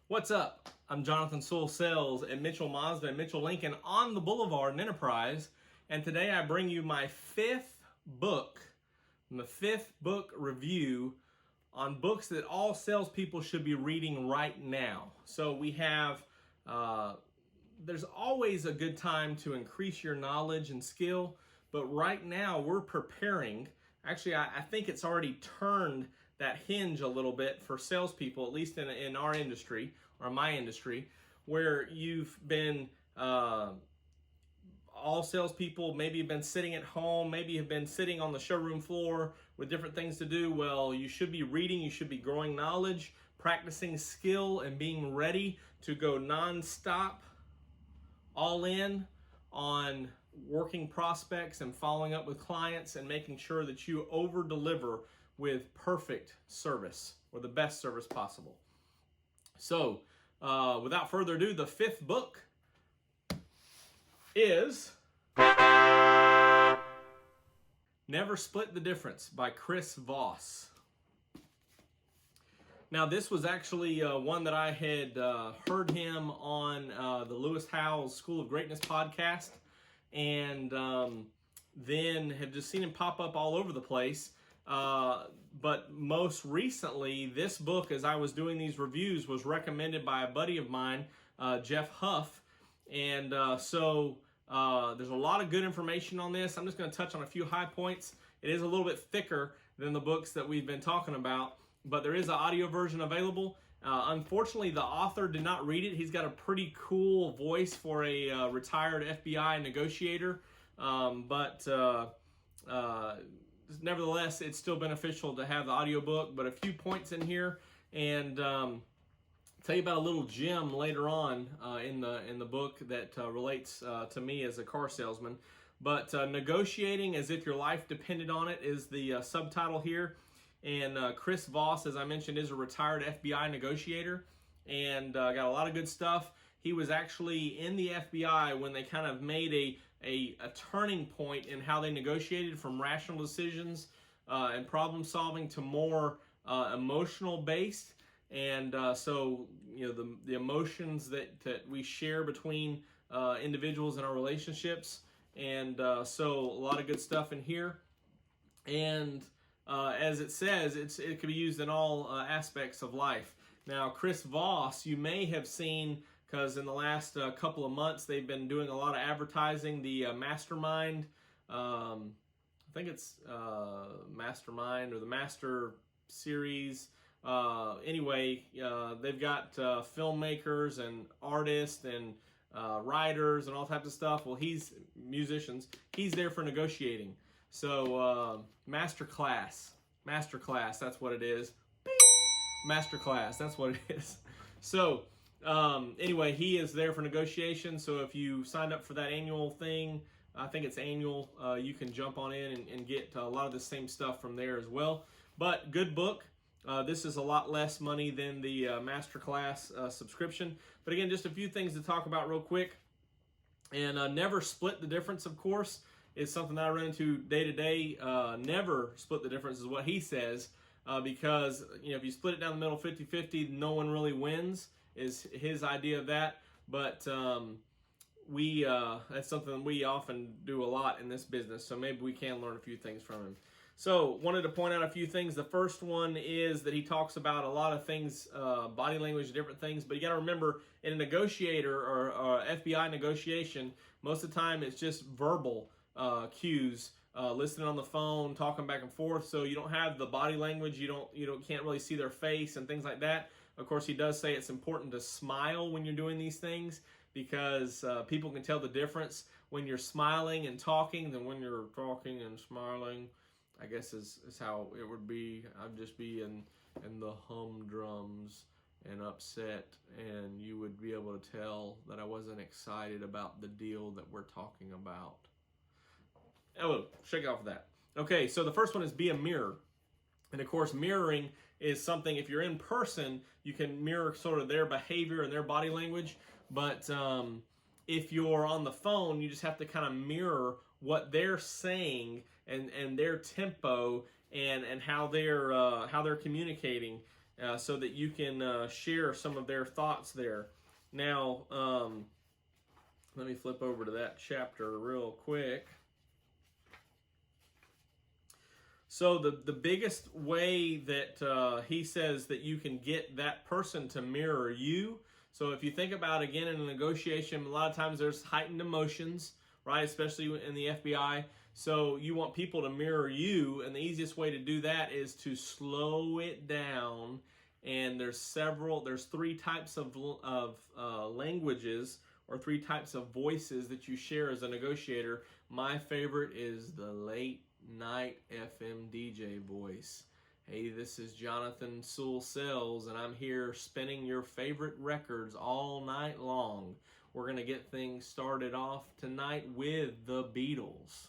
What's up? I'm Jonathan Sewell Sales at Mitchell Mazda and Mitchell Lincoln on the Boulevard in Enterprise, and today I bring you my fifth book review on books that all salespeople should be reading right now. So we have, there's always a good time to increase your knowledge and skill, but right now we're preparing. Actually, I think it's already turned that hinge a little bit for salespeople, at least in our industry, or my industry, where you've been, all salespeople maybe have been sitting at home, maybe have been sitting on the showroom floor with different things to do. Well, you should be reading, you should be growing knowledge, practicing skill, and being ready to go nonstop, all in on working prospects and following up with clients and making sure that you over deliver with perfect service, or the best service possible. So without further ado, the fifth book is Never Split the Difference by Chris Voss. Now, this was actually one that I had heard him on the Lewis Howes School of Greatness podcast, and then have just seen him pop up all over the place. But most recently, this book, as I was doing these reviews, was recommended by a buddy of mine, Jeff Huff. And so there's a lot of good information on this. I'm just going to touch on a few high points. It is a little bit thicker than the books that we've been talking about, but there is an audio version available. Unfortunately, the author did not read it. He's got a pretty cool voice for a retired FBI negotiator, but nevertheless, it's still beneficial to have the audiobook. But a few points in here, and tell you about a little gem later on in the book that relates to me as a car salesman. But negotiating as if your life depended on it is the subtitle here. And Chris Voss, as I mentioned, is a retired FBI negotiator, and got a lot of good stuff. He was actually in the FBI when they kind of made a turning point in how they negotiated, from rational decisions and problem solving to more emotional based. And so, you know, the emotions that we share between individuals in our relationships. And so a lot of good stuff in here. And as it says, it can be used in all aspects of life. Now, Chris Voss, you may have seen, because in the last couple of months, they've been doing a lot of advertising, the Mastermind, I think it's Mastermind or the Master Series. Anyway, they've got filmmakers and artists and writers and all types of stuff. Well, musicians. He's there for negotiating. So, Masterclass, that's what it is. Bing! Masterclass, that's what it is. So, anyway, he is there for negotiation. So if you signed up for that annual thing, I think it's annual, you can jump on in and get a lot of the same stuff from there as well. But good book. This is a lot less money than the Masterclass subscription. But again, just a few things to talk about real quick. And never split the difference, of course, is something that I run into day to day. Never split the difference is what he says, because if you split it down the middle 50-50, no one really wins, is his idea of that. But that's something we often do a lot in this business, so maybe we can learn a few things from him. So wanted to point out a few things. The first one is that he talks about a lot of things, body language, different things, but you got to remember, in a negotiator or FBI negotiation, most of the time it's just verbal cues, listening on the phone, talking back and forth. So you don't have the body language. You can't really see their face and things like that. Of course, he does say it's important to smile when you're doing these things, because people can tell the difference when you're smiling and talking than when you're talking and smiling, I guess is how it would be. I'd just be in the humdrums and upset, and you would be able to tell that I wasn't excited about the deal that we're talking about. Oh, shake off that. Okay, so the first one is be a mirror. And of course, mirroring is something, if you're in person, you can mirror sort of their behavior and their body language. But if you're on the phone, you just have to kind of mirror what they're saying and their tempo and how they're communicating. so that you can share some of their thoughts there. Now, let me flip over to that chapter real quick. So the biggest way that he says that you can get that person to mirror you. So if you think about, again, in a negotiation, a lot of times there's heightened emotions, right? Especially in the FBI. So you want people to mirror you, and the easiest way to do that is to slow it down. And there's three types of languages, or three types of voices that you share as a negotiator. My favorite is the late night FM DJ voice. Hey, this is Jonathan Sewell Sells, and I'm here spinning your favorite records all night long. We're going to get things started off tonight with the Beatles.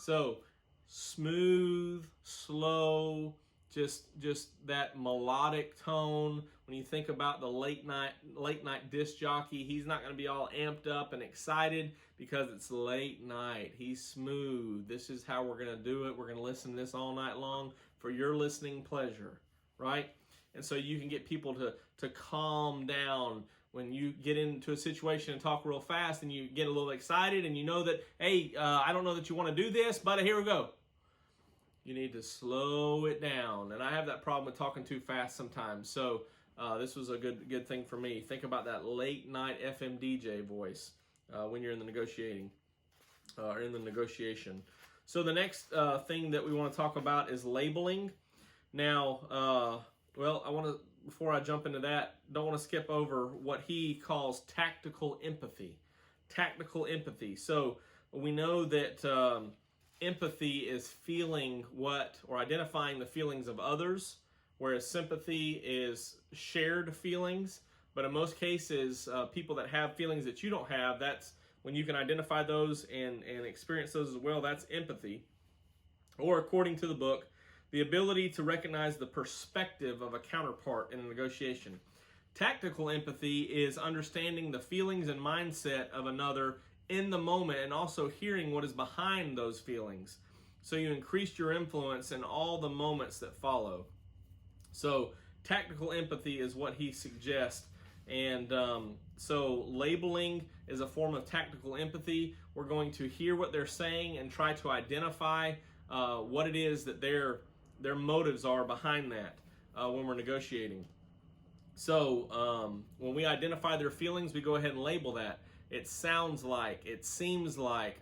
So, smooth, slow, just that melodic tone. When you think about the late night disc jockey, he's not going to be all amped up and excited because it's late night. He's smooth. This is how we're going to do it. We're going to listen to this all night long for your listening pleasure, right? And so you can get people to calm down when you get into a situation and talk real fast and you get a little excited and you know that, hey, I don't know that you want to do this, but here we go. You need to slow it down. And I have that problem with talking too fast sometimes. So this was a good thing for me. Think about that late night FM DJ voice when you're in the negotiation. So the next thing that we want to talk about is labeling. Now, before I jump into that, don't want to skip over what he calls tactical empathy. Tactical empathy. So we know that empathy is feeling or identifying the feelings of others, whereas sympathy is shared feelings. But in most cases, people that have feelings that you don't have, that's when you can identify those and experience those as well, that's empathy. Or according to the book, the ability to recognize the perspective of a counterpart in a negotiation. Tactical empathy is understanding the feelings and mindset of another in the moment and also hearing what is behind those feelings. So you increase your influence in all the moments that follow. So tactical empathy is what he suggests. And so labeling is a form of tactical empathy. We're going to hear what they're saying and try to identify what it is that their motives are behind that when we're negotiating. So when we identify their feelings, we go ahead and label that. It sounds like, it seems like,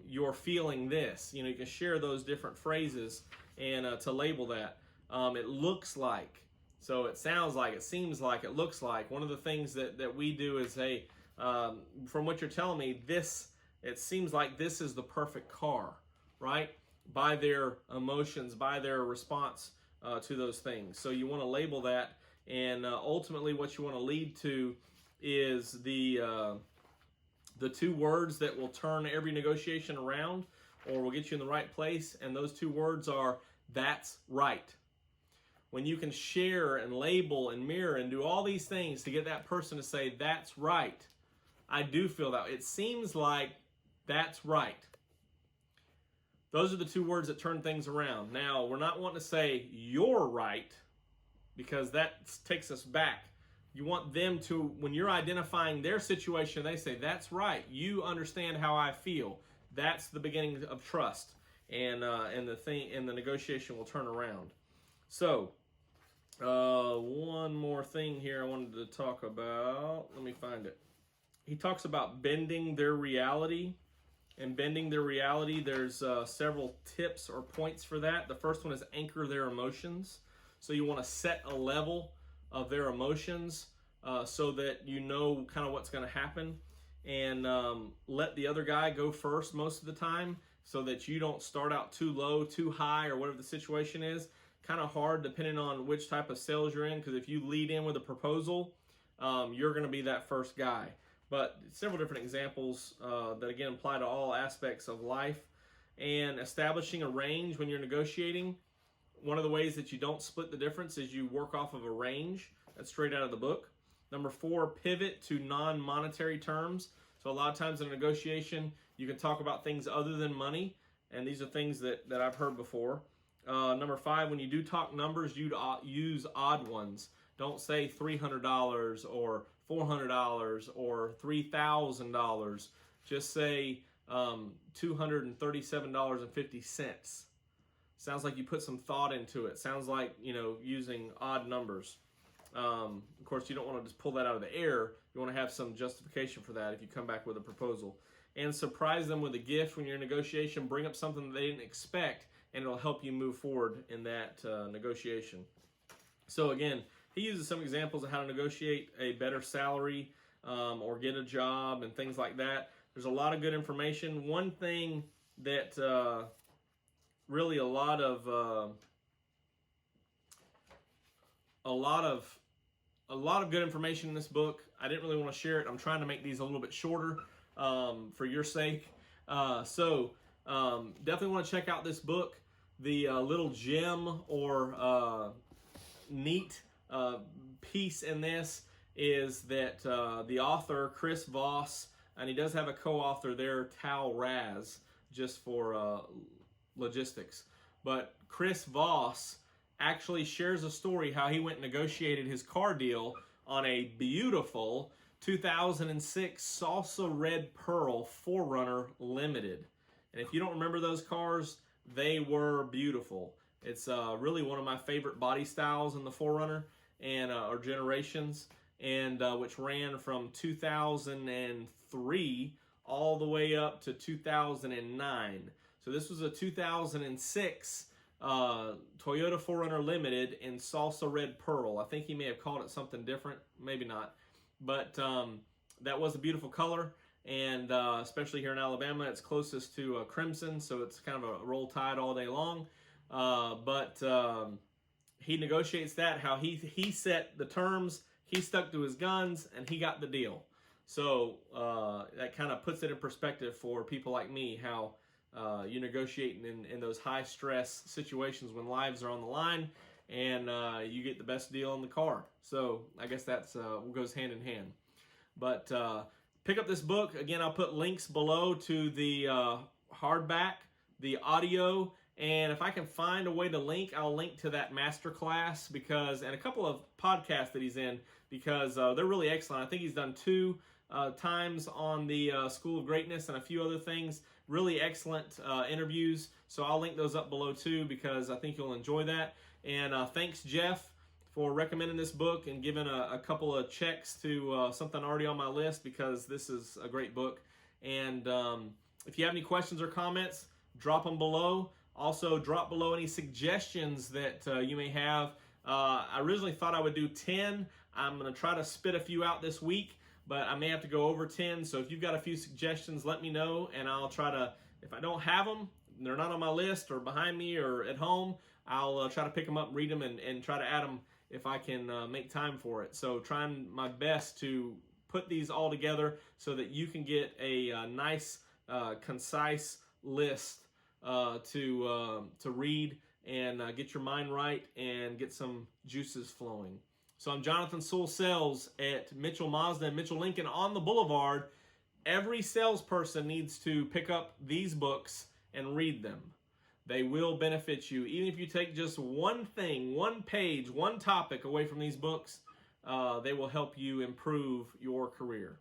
you're feeling this. You can share those different phrases and to label that. It looks like. So it sounds like, it seems like, it looks like. One of the things that we do is, hey, from what you're telling me, it seems like this is the perfect car, right? By their emotions, by their response to those things. So you want to label that, and ultimately what you want to lead to is the two words that will turn every negotiation around or will get you in the right place, and those two words are, that's right. When you can share and label and mirror and do all these things to get that person to say, that's right, I do feel that. It seems like that's right. Those are the two words that turn things around. Now, we're not wanting to say, you're right, because that takes us back. You want them to, when you're identifying their situation, they say, that's right, you understand how I feel. That's the beginning of trust, and the negotiation will turn around. So, one more thing here I wanted to talk about. Let me find it. He talks about bending their reality. And bending their reality, there's several tips or points for that. The first one is anchor their emotions. So you want to set a level of their emotions so that you know kind of what's going to happen. And let the other guy go first most of the time so that you don't start out too low, too high, or whatever the situation is. Kind of hard depending on which type of sales you're in, because if you lead in with a proposal, you're going to be that first guy. But several different examples that, again, apply to all aspects of life. And establishing a range when you're negotiating. One of the ways that you don't split the difference is you work off of a range. That's straight out of the book. Number 4, pivot to non-monetary terms. So a lot of times in a negotiation, you can talk about things other than money. And these are things that I've heard before. Number 5, when you do talk numbers, you use odd ones. Don't say $300 or $400 or $3,000. Just say $237.50. Sounds like you put some thought into it. Sounds like, using odd numbers. Of course, you don't want to just pull that out of the air. You want to have some justification for that if you come back with a proposal. And surprise them with a gift when you're in negotiation. Bring up something that they didn't expect, and it'll help you move forward in that negotiation. So again, he uses some examples of how to negotiate a better salary or get a job and things like that. There's a lot of good information. One thing that really a lot of good information in this book. I didn't really want to share it. I'm trying to make these a little bit shorter for your sake. So definitely want to check out this book. The little gem or neat piece in this is that the author, Chris Voss, and he does have a co-author there, Tal Raz, just for logistics. But Chris Voss actually shares a story how he went and negotiated his car deal on a beautiful 2006 Salsa Red Pearl 4Runner Limited. And if you don't remember those cars, they were beautiful. It's really one of my favorite body styles in the 4Runner and or generations, and which ran from 2003 all the way up to 2009. So this was a 2006 Toyota 4Runner Limited in Salsa Red Pearl. I think he may have called it something different, maybe not. But that was a beautiful color, and especially here in Alabama, it's closest to crimson, so it's kind of a roll tide all day long. But he negotiates that, how he set the terms, he stuck to his guns, and he got the deal. So that kind of puts it in perspective for people like me, how you negotiate in those high-stress situations when lives are on the line, and you get the best deal in the car. So I guess that's goes hand in hand. But pick up this book. Again, I'll put links below to the hardback, the audio, and if I can find a way to link, I'll link to that masterclass and a couple of podcasts that he's in, because they're really excellent. I think he's done 2 times on the School of Greatness and a few other things. Really excellent interviews. So I'll link those up below too, because I think you'll enjoy that. And thanks, Jeff, for recommending this book and giving a couple of checks to something already on my list, because this is a great book. And if you have any questions or comments, drop them below. Also, drop below any suggestions that you may have. I originally thought I would do 10. I'm going to try to spit a few out this week, but I may have to go over 10. So if you've got a few suggestions, let me know, and I'll try to, if I don't have them, they're not on my list or behind me or at home, I'll try to pick them up, read them, and try to add them if I can make time for it. So trying my best to put these all together so that you can get a nice, concise list to read and get your mind right and get some juices flowing. So I'm Jonathan Sewell Sales at Mitchell Mazda and Mitchell Lincoln on the Boulevard. Every salesperson needs to pick up these books and read them. They will benefit you. Even if you take just one thing, one page, one topic away from these books, they will help you improve your career.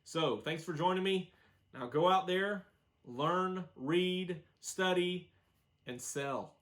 So thanks for joining me. Now go out there, learn, read, study, and sell.